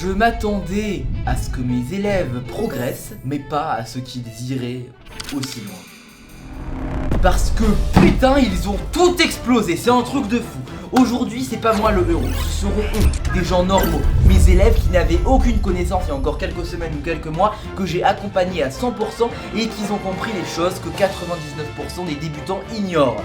Je m'attendais à ce que mes élèves progressent, mais pas à ce qu'ils iraient aussi loin. Parce que putain, ils ont tout explosé, c'est un truc de fou. Aujourd'hui, c'est pas moi le héros, ce seront eux, des gens normaux, mes élèves qui n'avaient aucune connaissance il y a encore quelques semaines ou quelques mois, que j'ai accompagnés à 100% et qui ont compris les choses que 99% des débutants ignorent.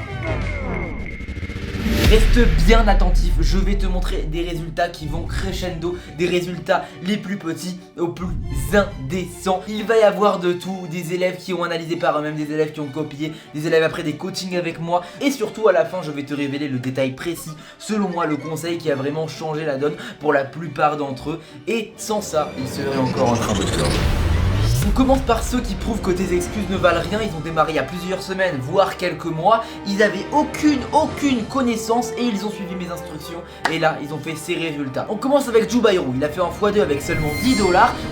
Reste bien attentif, je vais te montrer des résultats qui vont crescendo, des résultats les plus petits aux plus indécents. Il va y avoir de tout, des élèves qui ont analysé par eux-mêmes, des élèves qui ont copié, des élèves après des coachings avec moi. Et surtout à la fin je vais te révéler le détail précis, selon moi le conseil qui a vraiment changé la donne pour la plupart d'entre eux. Et sans ça, ils seraient encore en train de perdre. On commence par ceux qui prouvent que tes excuses ne valent rien. Ils ont démarré il y a plusieurs semaines, voire quelques mois. Ils avaient aucune connaissance et ils ont suivi mes instructions. Et là, ils ont fait ces résultats. On commence avec Jubairo. Il a fait un x2 avec seulement 10 $.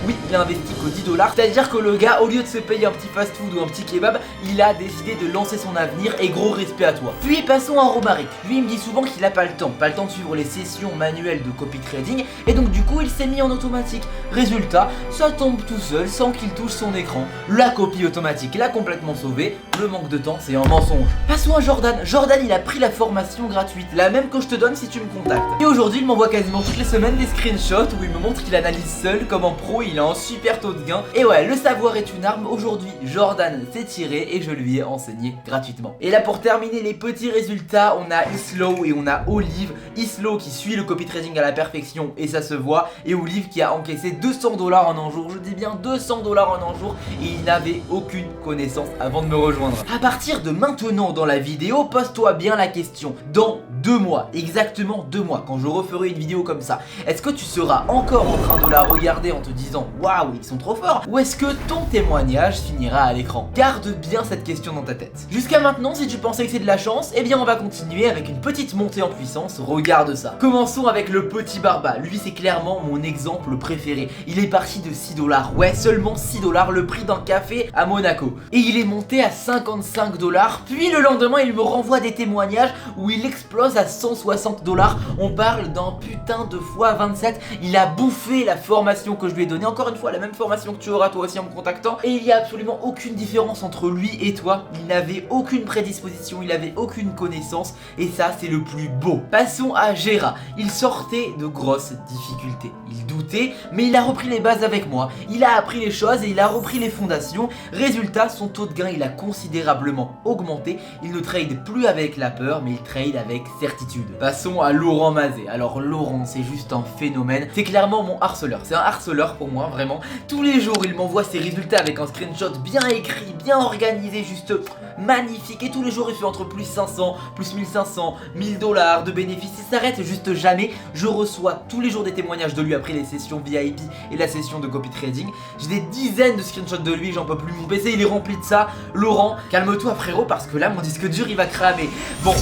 Oui, il a investi que 10 $. C'est-à-dire que le gars, au lieu de se payer un petit fast-food ou un petit kebab, il a décidé de lancer son avenir et gros respect à toi. Puis passons à Romaric. Lui, il me dit souvent qu'il a pas le temps de suivre les sessions manuelles de copy trading. Et donc du coup, il s'est mis en automatique. Résultat, ça tombe tout seul sans qu'il touche son écran. La copie automatique l'a complètement sauvé. Le manque de temps, c'est un mensonge. Passons à Jordan. Jordan, il a pris la formation gratuite, la même que je te donne si tu me contactes. Et aujourd'hui, il m'envoie quasiment toutes les semaines des screenshots où il me montre qu'il analyse seul comme en pro. Il a un super taux de gain. Et ouais, le savoir est une arme. Aujourd'hui, Jordan s'est tiré et je lui ai enseigné gratuitement. Et là, pour terminer les petits résultats, on a Islow et on a Olive. Islow qui suit le copy trading à la perfection et ça se voit. Et Olive qui a encaissé 200 $ en un jour. Je dis bien 200 $ en un jour et il n'avait aucune connaissance avant de me rejoindre. À partir de maintenant dans la vidéo, pose-toi bien la question. Dans 2 mois, exactement 2 mois, quand je referai une vidéo comme ça, est-ce que tu seras encore en train de la regarder en te disant waouh, ils sont trop forts, ou est-ce que ton témoignage finira à l'écran? Garde bien cette question dans ta tête. Jusqu'à maintenant, si tu pensais que c'est de la chance, eh bien on va continuer avec une petite montée en puissance. Regarde ça. Commençons avec le petit Barba. Lui, c'est clairement mon exemple préféré. Il est parti de 6 $. Ouais, seulement 6 $, le prix d'un café à Monaco. Et il est monté à 55 $. Puis le lendemain, il me renvoie des témoignages où il explose à 160 $. On parle d'un putain de x27. Il a bouffé la formation que je lui ai donnée. Encore une fois, la même formation que tu auras toi aussi en me contactant. Et il n'y a absolument aucune différence entre lui et toi. Il n'avait aucune prédisposition, il n'avait aucune connaissance. Et ça, c'est le plus beau. Passons à Gera. Il sortait de grosses difficultés. Il doutait, mais il a repris les bases avec moi. Il a appris les choses et il a repris les fondations. Résultat, son taux de gain il a considérablement augmenté. Il ne trade plus avec la peur, mais il trade avec certitude. Passons à Laurent Mazet. Alors Laurent, c'est juste un phénomène. C'est clairement mon harceleur. C'est un harceleur pour moi, vraiment. Tous les jours, il m'envoie ses résultats avec un screenshot bien écrit, bien organisé, juste magnifique. Et tous les jours, il fait entre plus 500, plus 1500, 1000 $ de bénéfices. Il s'arrête juste jamais. Je reçois tous les jours des témoignages de lui après les sessions VIP et la session de copy trading. J'ai des dizaines de screenshots de lui, j'en peux plus. Mon PC il est rempli de ça. Laurent, calme-toi frérot, parce que là mon disque dur il va cramer. Bon,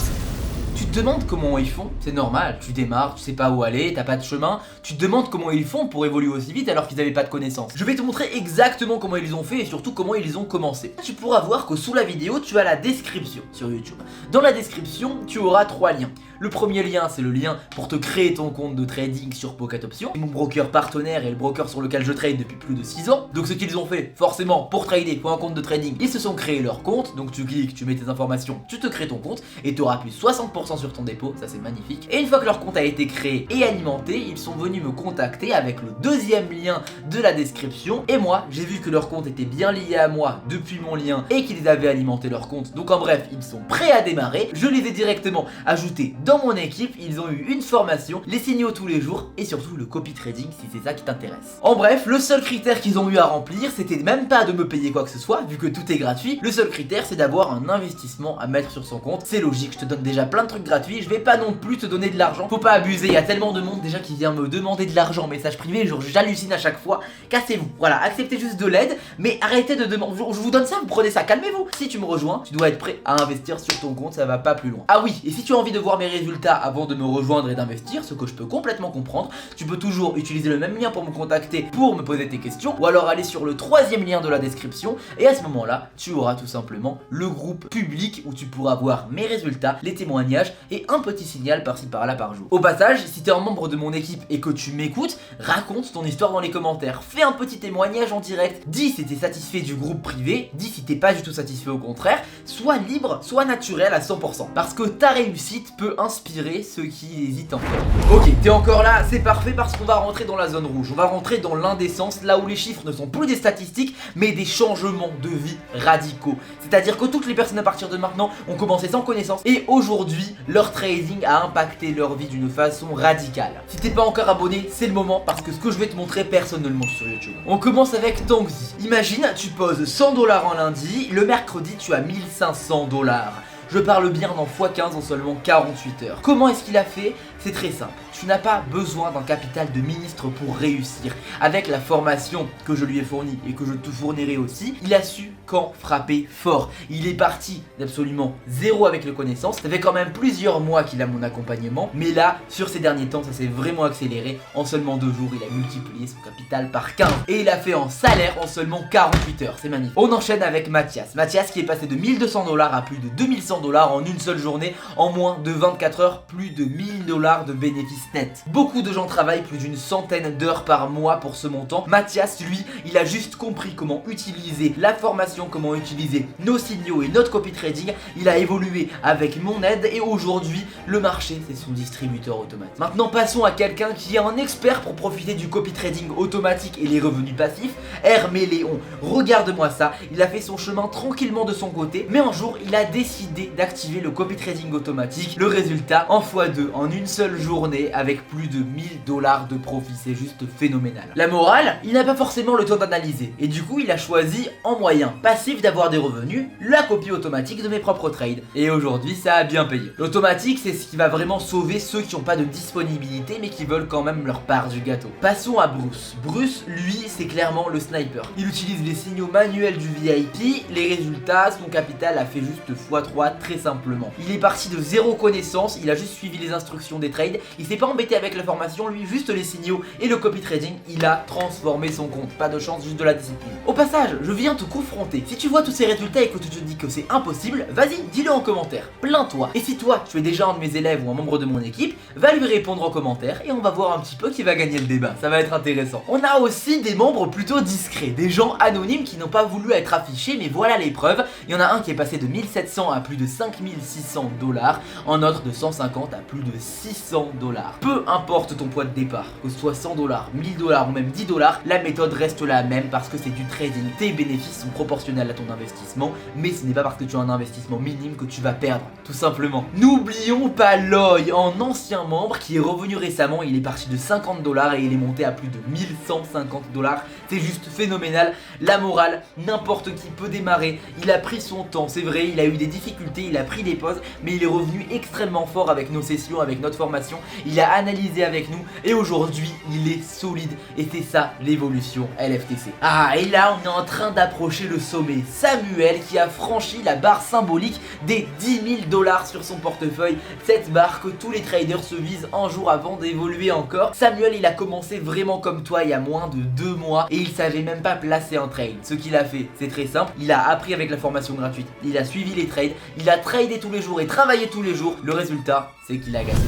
tu te demandes comment ils font, c'est normal, tu démarres, tu sais pas où aller, t'as pas de chemin, tu te demandes comment ils font pour évoluer aussi vite alors qu'ils avaient pas de connaissances. Je vais te montrer exactement comment ils ont fait et surtout comment ils ont commencé. Tu pourras voir que sous la vidéo, tu as la description sur YouTube. Dans la description, tu auras 3 liens. Le premier lien, c'est le lien pour te créer ton compte de trading sur Pocket Options. C'est mon broker partenaire et le broker sur lequel je trade depuis plus de 6 ans. Donc ce qu'ils ont fait, forcément, pour trader, pour un compte de trading, ils se sont créés leur compte. Donc tu cliques, tu mets tes informations, tu te crées ton compte et tu auras plus 60% sur ton dépôt, ça c'est magnifique. Et une fois que leur compte a été créé et alimenté, ils sont venus me contacter avec le deuxième lien de la description. Et moi, j'ai vu que leur compte était bien lié à moi depuis mon lien et qu'ils avaient alimenté leur compte. Donc en bref, ils sont prêts à démarrer. Je les ai directement ajoutés dans mon équipe, ils ont eu une formation, les signaux tous les jours et surtout le copy trading si c'est ça qui t'intéresse. En bref, le seul critère qu'ils ont eu à remplir, c'était même pas de me payer quoi que ce soit, vu que tout est gratuit. Le seul critère, c'est d'avoir un investissement à mettre sur son compte. C'est logique, je te donne déjà plein de trucs gratuits, je vais pas non plus te donner de l'argent. Faut pas abuser, il y a tellement de monde déjà qui vient me demander de l'argent en message privé, genre j'hallucine à chaque fois. Cassez-vous, voilà, acceptez juste de l'aide, mais arrêtez de demander. Je vous donne ça, vous prenez ça, calmez-vous. Si tu me rejoins, tu dois être prêt à investir sur ton compte, ça va pas plus loin. Ah oui, et si tu as envie de voir mes résultats avant de me rejoindre et d'investir, ce que je peux complètement comprendre. Tu peux toujours utiliser le même lien pour me contacter pour me poser tes questions, ou alors aller sur le 3e lien de la description, et à ce moment là tu auras tout simplement le groupe public où tu pourras voir mes résultats, les témoignages et un petit signal par-ci par-là par jour. Au passage, si tu es un membre de mon équipe et que tu m'écoutes, raconte ton histoire dans les commentaires, fais un petit témoignage en direct, dis si t'es satisfait du groupe privé, dis si t'es pas du tout satisfait au contraire, sois libre, sois naturel à 100%, parce que ta réussite peut inspirer ceux qui hésitent encore. Ok, t'es encore là, c'est parfait parce qu'on va rentrer dans la zone rouge, on va rentrer dans l'indécence, là où les chiffres ne sont plus des statistiques mais des changements de vie radicaux. C'est-à-dire que toutes les personnes à partir de maintenant ont commencé sans connaissance et aujourd'hui leur trading a impacté leur vie d'une façon radicale. Si t'es pas encore abonné, c'est le moment parce que ce que je vais te montrer, personne ne le montre sur YouTube. On commence avec Tangzi. Imagine, tu poses 100 $ en lundi, le mercredi tu as 1500 $. Je parle bien en x15 en seulement 48 heures. Comment est-ce qu'il a fait? C'est très simple. Tu n'as pas besoin d'un capital de ministre pour réussir. Avec la formation que je lui ai fournie et que je te fournirai aussi, il a su quand frapper fort. Il est parti d'absolument zéro avec les connaissances. Ça fait quand même plusieurs mois qu'il a mon accompagnement. Mais là, sur ces derniers temps, ça s'est vraiment accéléré. En seulement 2 jours, il a multiplié son capital par 15. Et il a fait en salaire en seulement 48 heures. C'est magnifique. On enchaîne avec Mathias. Mathias qui est passé de 1200 $ à plus de 2100 $ en une seule journée. En moins de 24 heures, plus de 1000 $ de bénéfices nets. Beaucoup de gens travaillent plus d'une centaine d'heures par mois pour ce montant. Mathias, lui, il a juste compris comment utiliser la formation, comment utiliser nos signaux et notre copy trading. Il a évolué avec mon aide et aujourd'hui, le marché, c'est son distributeur automatique. Maintenant, passons à quelqu'un qui est un expert pour profiter du copy trading automatique et les revenus passifs. Hermé Léon, regarde-moi ça. Il a fait son chemin tranquillement de son côté, mais un jour, il a décidé d'activer le copy trading automatique. Le résultat, en x2, en une seule journée, avec plus de 1000 $ de profit, c'est juste phénoménal. La morale, il n'a pas forcément le temps d'analyser et du coup il a choisi en moyen passif d'avoir des revenus, la copie automatique de mes propres trades et aujourd'hui ça a bien payé. L'automatique c'est ce qui va vraiment sauver ceux qui n'ont pas de disponibilité mais qui veulent quand même leur part du gâteau. Passons à Bruce. Bruce lui c'est clairement le sniper. Il utilise les signaux manuels du VIP, les résultats, son capital a fait juste x3 très simplement. Il est parti de zéro connaissance, il a juste suivi les instructions des trades, il s'est pas embêté avec la formation, lui juste les signaux et le copy trading, il a transformé son compte. Pas de chance, juste de la discipline. Au passage, je viens te confronter. Si tu vois tous ces résultats et que tu te dis que c'est impossible, vas-y, dis-le en commentaire. Plains-toi. Et si toi, tu es déjà un de mes élèves ou un membre de mon équipe, va lui répondre en commentaire et on va voir un petit peu qui va gagner le débat. Ça va être intéressant. On a aussi des membres plutôt discrets, des gens anonymes qui n'ont pas voulu être affichés, mais voilà les preuves. Il y en a un qui est passé de 1700 à plus de 5600 $, un autre de 150 à plus de 600 $. Peu importe ton poids de départ, que ce soit 100 $, 1000 $ ou même 10 $, la méthode reste la même parce que c'est du trading. Tes bénéfices sont proportionnels à ton investissement, mais ce n'est pas parce que tu as un investissement minime que tu vas perdre, tout simplement. N'oublions pas Loy, un ancien membre qui est revenu récemment. Il est parti de 50 $ et il est monté à plus de 1150 $. C'est juste phénoménal. La morale, n'importe qui peut démarrer. Il a pris son temps, c'est vrai, il a eu des difficultés, il a pris des pauses, mais il est revenu extrêmement fort avec nos sessions, avec notre formation. Il a analysé avec nous et aujourd'hui il est solide et c'est ça l'évolution LFTC. Ah, et là on est en train d'approcher le sommet. Samuel qui a franchi la barre symbolique des 10 000 $ sur son portefeuille. Cette barre que tous les traders se visent un jour avant d'évoluer encore. Samuel il a commencé vraiment comme toi il y a moins de 2 mois et il savait même pas placer un trade. Ce qu'il a fait c'est très simple, il a appris avec la formation gratuite, il a suivi les trades, il a tradé tous les jours et travaillé tous les jours. Le résultat c'est qu'il a gagné.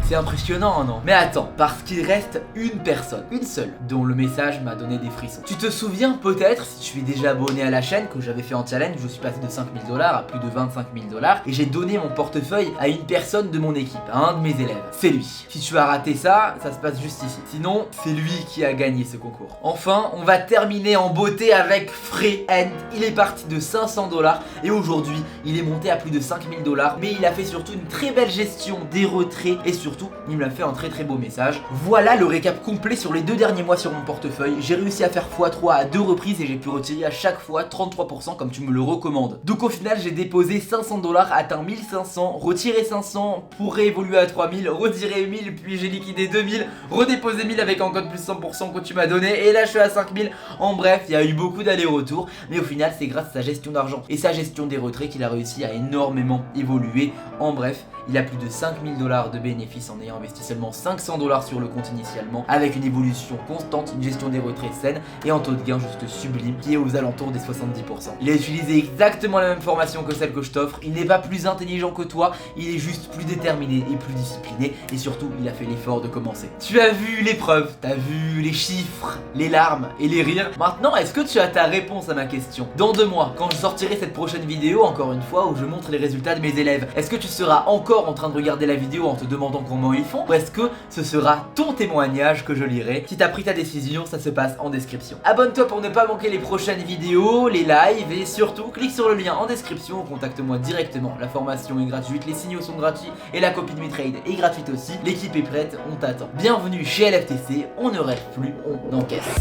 C'est impressionnant, non? Mais attends, parce qu'il reste une personne, une seule, dont le message m'a donné des frissons. Tu te souviens peut-être, si tu es déjà abonné à la chaîne, que j'avais fait en challenge, je suis passé de 5 000 $ à plus de 25 000 $ et j'ai donné mon portefeuille à une personne de mon équipe, à un de mes élèves. C'est lui. Si tu as raté ça, ça se passe juste ici. Sinon, c'est lui qui a gagné ce concours. Enfin, on va terminer en beauté avec Freehand. Il est parti de 500 $ et aujourd'hui, il est monté à plus de 5 000 $, mais il a fait surtout une très belle gestion des retraits et surtout il me l'a fait un très beau message. Voilà le récap complet sur les 2 derniers mois sur mon portefeuille. J'ai réussi à faire x3 à 2 reprises et j'ai pu retirer à chaque fois 33% comme tu me le recommandes. Donc au final j'ai déposé 500 $, atteint 1500, retiré 500 pour réévoluer à 3000, retiré 1000 puis j'ai liquidé 2000, redéposé 1000 avec un code plus 100% que tu m'as donné et là je suis à 5000. En bref, il y a eu beaucoup d'allers-retours mais au final c'est grâce à sa gestion d'argent et sa gestion des retraits qu'il a réussi à énormément évoluer. En bref, il a plus de 5000 $ de bénéfices en ayant investi seulement 500 $ sur le compte initialement, avec une évolution constante, une gestion des retraits saine et un taux de gain juste sublime qui est aux alentours des 70%. Il a utilisé exactement la même formation que celle que je t'offre, il n'est pas plus intelligent que toi, il est juste plus déterminé et plus discipliné et surtout il a fait l'effort de commencer. Tu as vu l'épreuve, t'as vu les chiffres, les larmes et les rires. Maintenant, est-ce que tu as ta réponse à ma question? Dans 2 mois, quand je sortirai cette prochaine vidéo, encore une fois, où je montre les résultats de mes élèves, est-ce que tu seras encore en train de regarder la vidéo en te demandant comment ils font, ou est-ce que ce sera ton témoignage que je lirai? Si t'as pris ta décision, ça se passe en description. Abonne-toi pour ne pas manquer les prochaines vidéos, les lives et surtout clique sur le lien en description ou contacte-moi directement. La formation est gratuite, les signaux sont gratuits et la copie de mes trades est gratuite aussi. L'équipe est prête, on t'attend. Bienvenue chez LFTC, on ne rêve plus, on encaisse.